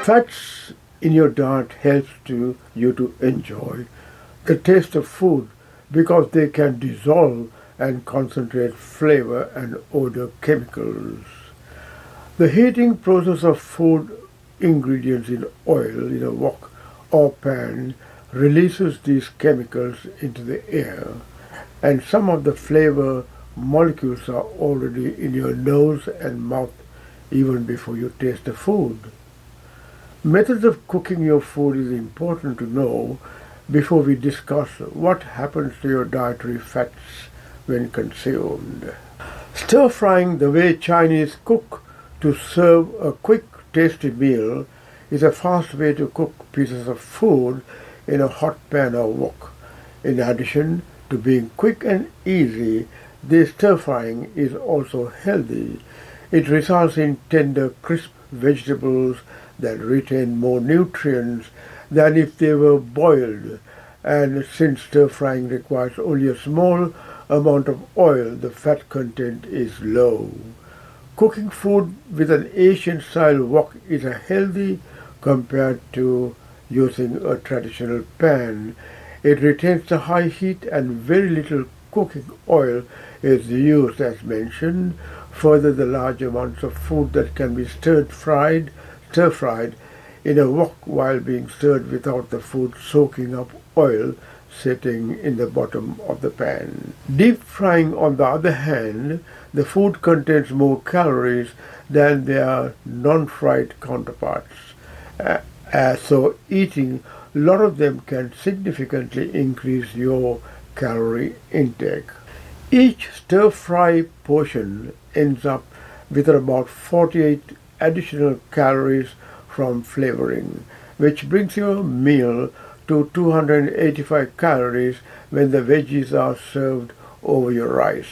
Fats in your diet helps you to enjoy the taste of food because they can dissolve and concentrate flavor and odor chemicals. The heating process of food ingredients in oil in a wok or pan releases these chemicals into the air, and some of the flavor molecules are already in your nose and mouth even before you taste the food. Methods of cooking your food is important to know before we discuss what happens to your dietary fats when consumed. Stir frying, the way Chinese cook to serve a quick, tasty meal, is a fast way to cook pieces of food in a hot pan or wok. In addition to being quick and easy, this stir frying is also healthy. It results in tender, crisp vegetables that retain more nutrients than if they were boiled. And since stir frying requires only a small amount of oil, the fat content is low. Cooking food with an Asian-style wok is healthy compared to using a traditional pan. It retains the high heat and very little cooking oil is used as mentioned. Further, the large amounts of food that can be stir-fried in a wok while being stirred without the food soaking up oil sitting in the bottom of the pan. Deep frying, on the other hand, the food contains more calories than their non-fried counterparts. So eating a lot of them can significantly increase your calorie intake. Each stir-fry portion ends up with about 48 additional calories from flavoring, which brings your meal to 285 calories when the veggies are served over your rice.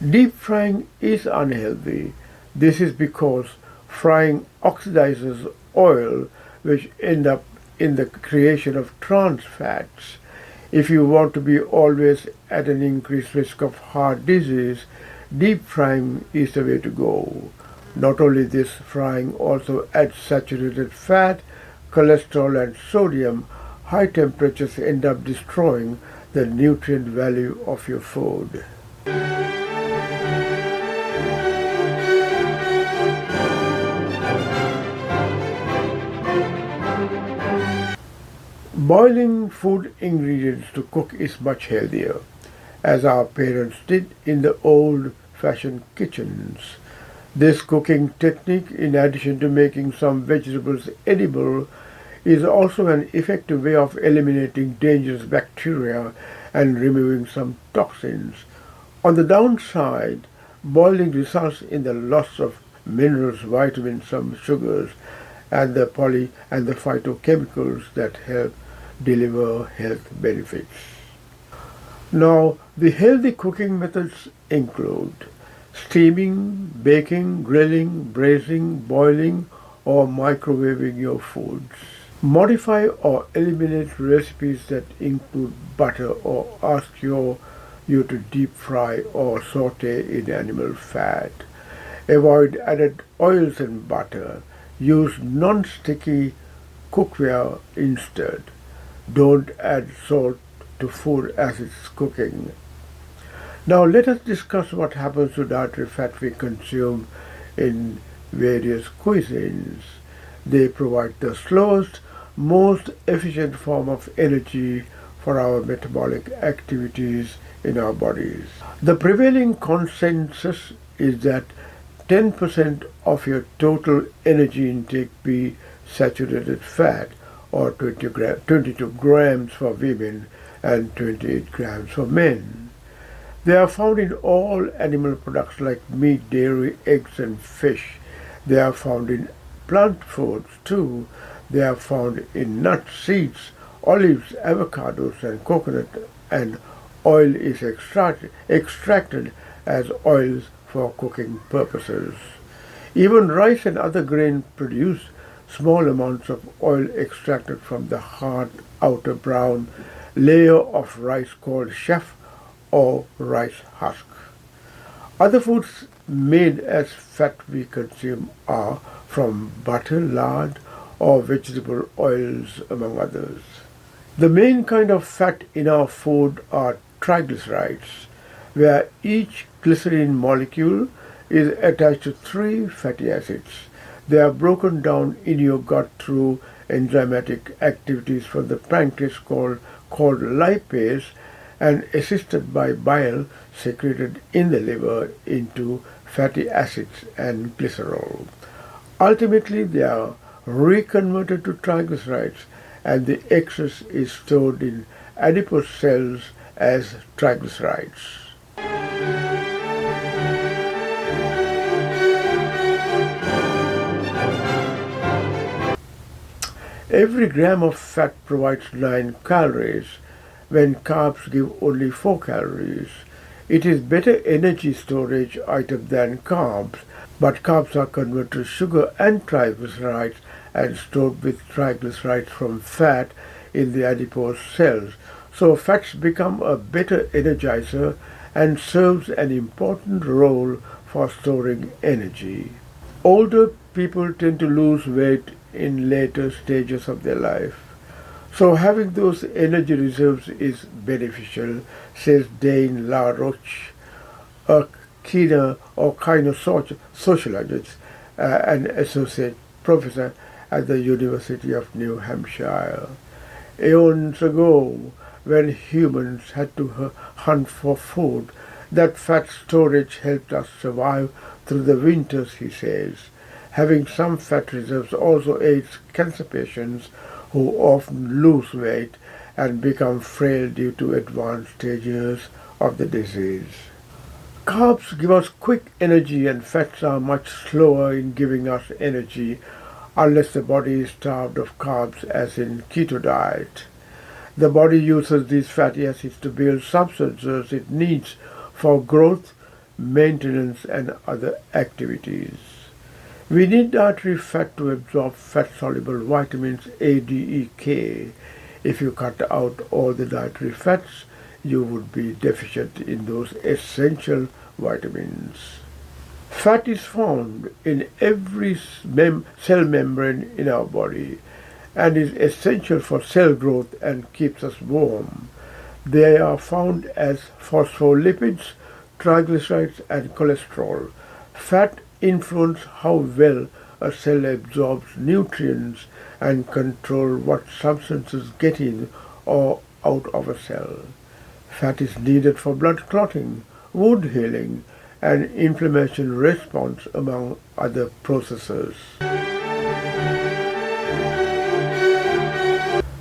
Deep frying is unhealthy. This is because frying oxidizes oil, which end up in the creation of trans fats. If you want to be always at an increased risk of heart disease, deep frying is the way to go. Not only this, frying also adds saturated fat, cholesterol and sodium. High temperatures end up destroying the nutrient value of your food. Boiling food ingredients to cook is much healthier, as our parents did in the old-fashioned kitchens. This cooking technique, in addition to making some vegetables edible, is also an effective way of eliminating dangerous bacteria and removing some toxins. On the downside, boiling results in the loss of minerals, vitamins, some sugars, and the phytochemicals that help deliver health benefits. Now, the healthy cooking methods include steaming, baking, grilling, braising, boiling, or microwaving your foods. Modify or eliminate recipes that include butter or ask you to deep fry or saute in animal fat. Avoid added oils and butter. Use non-sticky cookware instead. Don't add salt to food as it's cooking. Now let us discuss what happens to dietary fat we consume in various cuisines. They provide the slowest, most efficient form of energy for our metabolic activities in our bodies. The prevailing consensus is that 10% of your total energy intake be saturated fat, or 22 grams for women and 28 grams for men. They are found in all animal products like meat, dairy, eggs and fish. They are found in plant foods too. They are found in nuts, seeds, olives, avocados and coconut, and oil is extracted as oils for cooking purposes. Even rice and other grain produce small amounts of oil extracted from the hard outer brown layer of rice called chaff or rice husk. Other foods made as fat we consume are from butter, lard, or vegetable oils, among others. The main kind of fat in our food are triglycerides, where each glycerine molecule is attached to three fatty acids. They are broken down in your gut through enzymatic activities from the pancreas called lipase and assisted by bile secreted in the liver into fatty acids and glycerol. Ultimately, they are reconverted to triglycerides and the excess is stored in adipose cells as triglycerides. Every gram of fat provides 9 calories when carbs give only 4 calories. It is better energy storage item than carbs, but carbs are converted to sugar and triglycerides and stored with triglycerides from fat in the adipose cells. So fats become a better energizer and serves an important role for storing energy. Older people tend to lose weight in later stages of their life. So having those energy reserves is beneficial, says Dane LaRoche, a keener sociologist and associate professor at the University of New Hampshire. Eons ago, when humans had to hunt for food, that fat storage helped us survive through the winters, he says. Having some fat reserves also aids cancer patients who often lose weight and become frail due to advanced stages of the disease. Carbs give us quick energy and fats are much slower in giving us energy unless the body is starved of carbs as in keto diet. The body uses these fatty acids to build substances it needs for growth, maintenance and other activities. We need dietary fat to absorb fat-soluble vitamins A, D, E, K. If you cut out all the dietary fats, you would be deficient in those essential vitamins. Fat is found in every cell membrane in our body and is essential for cell growth and keeps us warm. They are found as phospholipids, triglycerides and cholesterol. Fat influence how well a cell absorbs nutrients and control what substances get in or out of a cell. Fat is needed for blood clotting, wound healing, and inflammation response among other processes.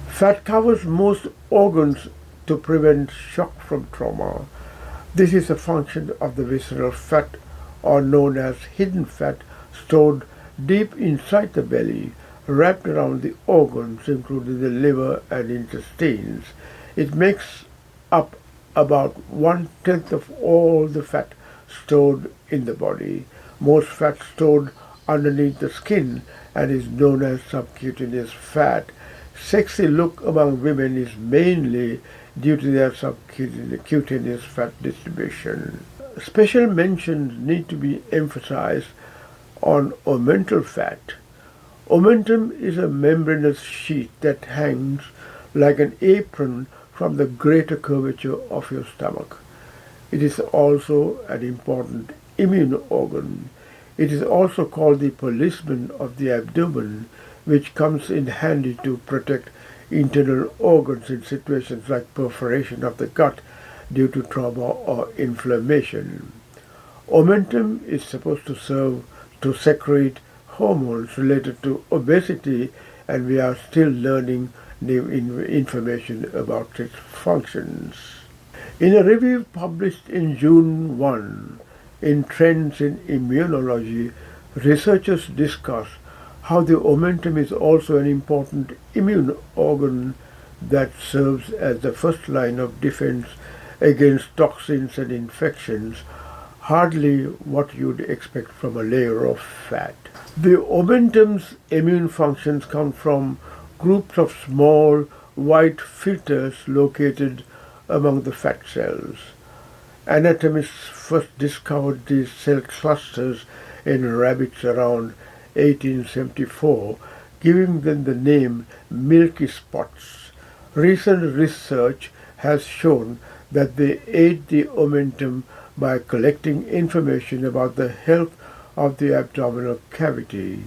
Fat covers most organs to prevent shock from trauma. This is a function of the visceral fat or known as hidden fat stored deep inside the belly, wrapped around the organs including the liver and intestines. It makes up about 1/10 of all the fat stored in the body. Most fat stored underneath the skin and is known as subcutaneous fat. Sexy look among women is mainly due to their subcutaneous fat distribution. Special mentions need to be emphasized on omental fat. Omentum is a membranous sheet that hangs like an apron from the greater curvature of your stomach. It is also an important immune organ. It is also called the policeman of the abdomen, which comes in handy to protect internal organs in situations like perforation of the gut due to trauma or inflammation. Omentum is supposed to serve to secrete hormones related to obesity, and we are still learning new information about its functions. In a review published in June 1 in Trends in Immunology, researchers discuss how the omentum is also an important immune organ that serves as the first line of defense against toxins and infections, hardly what you'd expect from a layer of fat. The omentum's immune functions come from groups of small white filters located among the fat cells. Anatomists first discovered these cell clusters in rabbits around 1874, giving them the name milky spots. Recent research has shown that they aid the omentum by collecting information about the health of the abdominal cavity.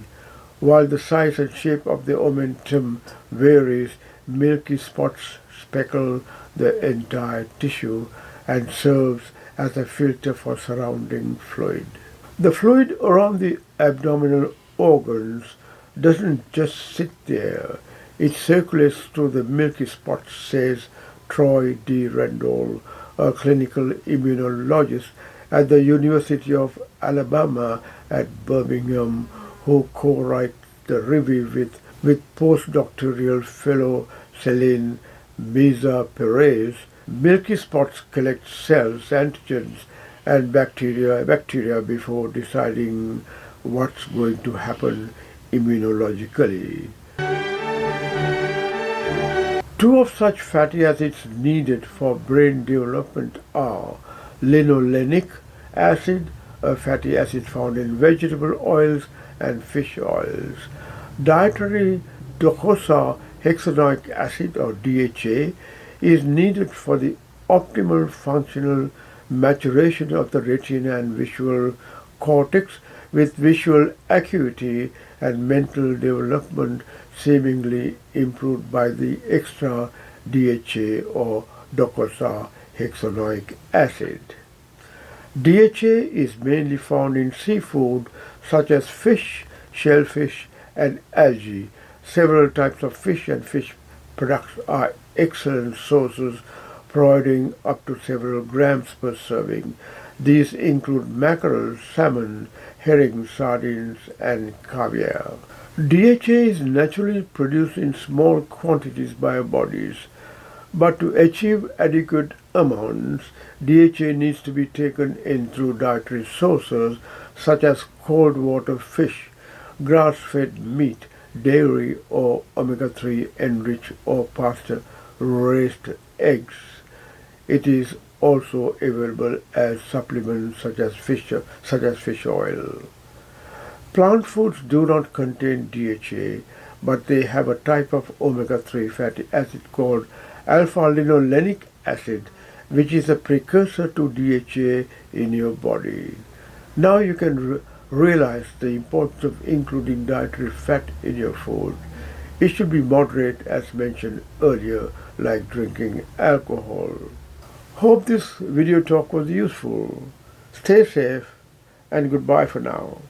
While the size and shape of the omentum varies, milky spots speckle the entire tissue and serves as a filter for surrounding fluid. The fluid around the abdominal organs doesn't just sit there. It circulates through the milky spots, says Troy D. Rendall, a clinical immunologist at the University of Alabama at Birmingham, who co-wrote the review with postdoctoral fellow Celine Meza Perez. Milky spots collect cells, antigens, and bacteria before deciding what's going to happen immunologically. Two of such fatty acids needed for brain development are linolenic acid, a fatty acid found in vegetable oils and fish oils. Dietary docosahexaenoic acid, or DHA, is needed for the optimal functional maturation of the retina and visual cortex, with visual acuity and mental development seemingly improved by the extra DHA or docosahexaenoic acid. DHA is mainly found in seafood such as fish, shellfish, and algae. Several types of fish and fish products are excellent sources, providing up to several grams per serving. These include mackerel, salmon, herring, sardines, and caviar. DHA is naturally produced in small quantities by our bodies, but to achieve adequate amounts, DHA needs to be taken in through dietary sources such as cold water fish, grass-fed meat, dairy, or omega-3 enriched or pasture-raised eggs. It is also available as supplements such as fish oil. Plant foods do not contain DHA, but they have a type of omega-3 fatty acid called alpha-linolenic acid, which is a precursor to DHA in your body. Now you can realize the importance of including dietary fat in your food. It should be moderate, as mentioned earlier, like drinking alcohol. Hope this video talk was useful. Stay safe and goodbye for now.